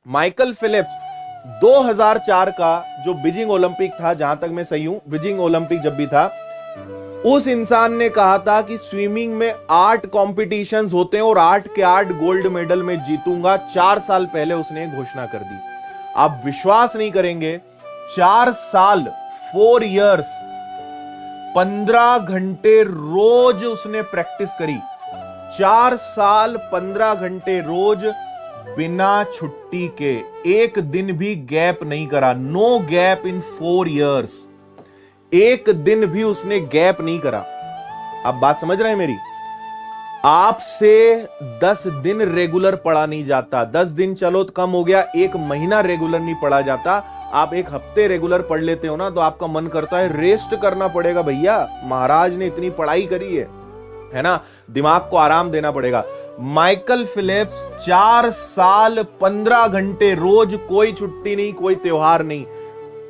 Michael Philips 2004 का जो Beijing Olympic था, जहां तक मैं सही हूं, बीजिंग ओलंपिक जब भी था, उस इंसान ने कहा था कि स्विमिंग में 8 कॉम्पिटिशंस होते हैं और 8 के 8 गोल्ड मेडल में जीतूंगा। 4 साल पहले उसने घोषणा कर दी। आप विश्वास नहीं करेंगे, 4 साल 4 इयर्स 15 घंटे रोज उसने प्रैक्टिस करी। 4 साल 15 घंटे रोज बिना छुट्टी के, एक दिन भी गैप नहीं करा। No gap in 4 years. एक दिन भी उसने गैप नहीं करा। आप बात समझ रहे हैं मेरी? आपसे 10 दिन रेगुलर पढ़ा नहीं जाता। 10 दिन चलो तो कम हो गया, 1 महीना रेगुलर नहीं पढ़ा जाता। आप 1 हफ्ते रेगुलर पढ़ लेते हो ना, तो आपका मन करता है रेस्ट करना पड़ेगा भैया, महाराज ने इतनी पढ़ाई करी है ना, दिमाग को आराम देना पड़ेगा। माइकल फिलिप्स 4 साल 15 घंटे रोज, कोई छुट्टी नहीं, कोई त्योहार नहीं,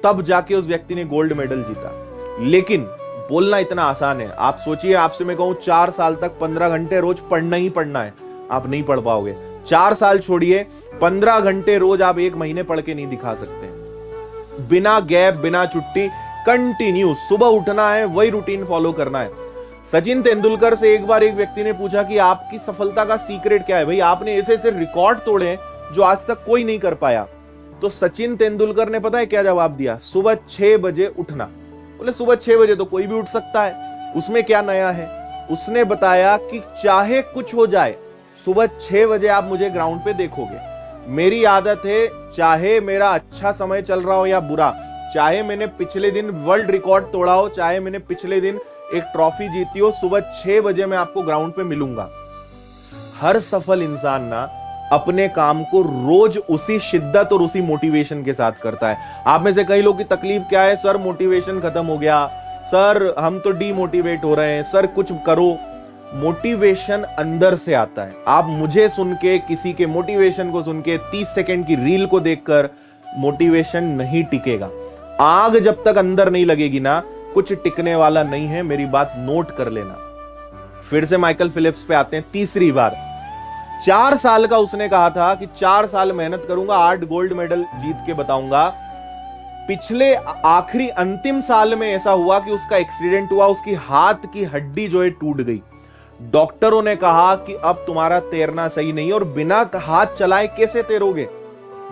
तब जाके उस व्यक्ति ने गोल्ड मेडल जीता। लेकिन बोलना इतना आसान है। आप सोचिए, आपसे मैं कहूं 4 साल तक 15 घंटे रोज पढ़ना ही पढ़ना है, आप नहीं पढ़ पाओगे। 4 साल छोड़िए, 15 घंटे रोज आप 1 महीने पढ़ के नहीं दिखा सकते। बिना गैप, बिना छुट्टी, कंटिन्यू सुबह उठना है, वही रूटीन फॉलो करना है। सचिन तेंदुलकर से एक बार एक व्यक्ति ने पूछा कि आपकी सफलता का सीक्रेट क्या है भाई, आपने ऐसे ऐसे रिकॉर्ड तोड़े जो आज तक कोई नहीं कर पाया। तो सचिन तेंदुलकर ने पता है क्या जवाब दिया? सुबह 6 बजे उठना। बोले सुबह 6 बजे तो कोई भी उठ सकता है, उसमें क्या नया है? उसने बताया कि चाहे कुछ हो जाए, सुबह 6 बजे आप मुझे ग्राउंड पे देखोगे। मेरी आदत है, चाहे मेरा अच्छा समय चल रहा हो या बुरा, चाहे मैंने पिछले दिन वर्ल्ड रिकॉर्ड तोड़ा हो, चाहे मैंने पिछले दिन एक ट्रॉफी जीती हो, सुबह 6 बजे मैं आपको ग्राउंड पे मिलूंगा। हर सफल इंसान ना अपने काम को रोज उसी शिद्दत और उसी मोटिवेशन के साथ करता है। आप में से कई लोग की तकलीफ क्या है? सर मोटिवेशन खत्म हो गया, सर हम तो डीमोटिवेट हो रहे हैं, सर कुछ करो। मोटिवेशन अंदर से आता है। आप मुझे सुन के, किसी के मोटिवेशन को सुन के, 30 सेकंड की रील को देखकर मोटिवेशन नहीं टिकेगा। आग जब तक अंदर नहीं लगेगी ना, कुछ टिकने वाला नहीं है। मेरी बात नोट कर लेना। फिर से माइकल फिलिप्स पे आते हैं। तीसरी बार 4 साल का उसने कहा था कि 4 साल मेहनत करूंगा, 8 गोल्ड मेडल जीत के बताऊंगा। पिछले आखिरी अंतिम साल में ऐसा हुआ कि उसका एक्सीडेंट हुआ, उसकी हाथ की हड्डी जो है टूट गई। डॉक्टरों ने कहा कि अब तुम्हारा तैरना सही नहीं, और बिना हाथ चलाए कैसे तैरोगे?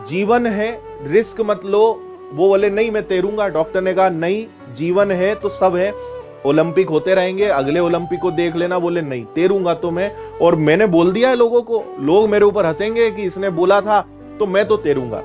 जीवन है, रिस्क मत लो। वो बोले नहीं मैं तैरूंगा। डॉक्टर ने कहा नहीं, जीवन है तो सब है, ओलंपिक होते रहेंगे, अगले ओलंपिक को देख लेना। बोले नहीं, तैरूंगा तो मैं, और मैंने बोल दिया है लोगों को, लोग मेरे ऊपर हंसेंगे कि इसने बोला था, तो मैं तो तैरूंगा।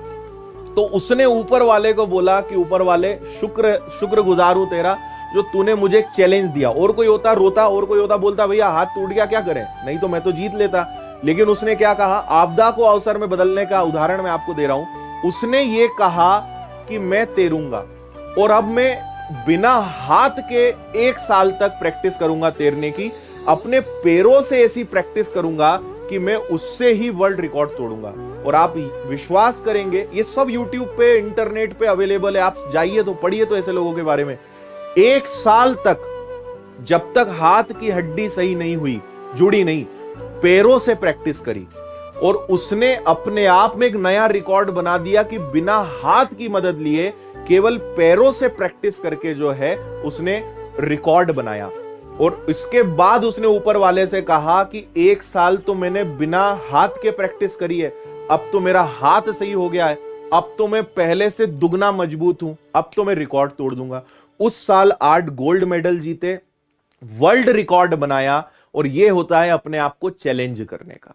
तो उसने ऊपर वाले को बोला कि ऊपर वाले, शुक्र गुजार हूं तेरा जो तूने मुझे एक चैलेंज दिया। और कोई होता रोता, और कोई होता बोलता भैया हाथ टूट गया क्या करें, नहीं तो मैं तो जीत लेता। लेकिन उसने क्या कहा? आपदा को अवसर में बदलने का उदाहरण मैं आपको दे रहा हूं। उसने ये कहा कि मैं तैरूंगा, और अब मैं बिना हाथ के 1 साल तक प्रैक्टिस करूंगा तैरने की। अपने पैरों से ऐसी प्रैक्टिस करूंगा कि मैं उससे ही वर्ल्ड रिकॉर्ड तोड़ूंगा। और आप विश्वास करेंगे, ये सब यूट्यूब पे, इंटरनेट पे अवेलेबल है, आप जाइए तो पढ़िए तो ऐसे लोगों के बारे में। 1 साल तक, जब तक हाथ की हड्डी सही नहीं हुई, जुड़ी नहीं, पैरों से प्रैक्टिस करी, और उसने अपने आप में एक नया रिकॉर्ड बना दिया कि बिना हाथ की मदद लिए, केवल पैरों से प्रैक्टिस करके जो है उसने रिकॉर्ड बनाया। और इसके बाद उसने ऊपर वाले से कहा कि 1 साल तो मैंने बिना हाथ के प्रैक्टिस करी है, अब तो मेरा हाथ सही हो गया है, अब तो मैं पहले से दुगना मजबूत हूं, अब तो मैं रिकॉर्ड तोड़ दूंगा। उस साल 8 गोल्ड मेडल जीते, वर्ल्ड रिकॉर्ड बनाया, और यह होता है अपने आप को चैलेंज करने का।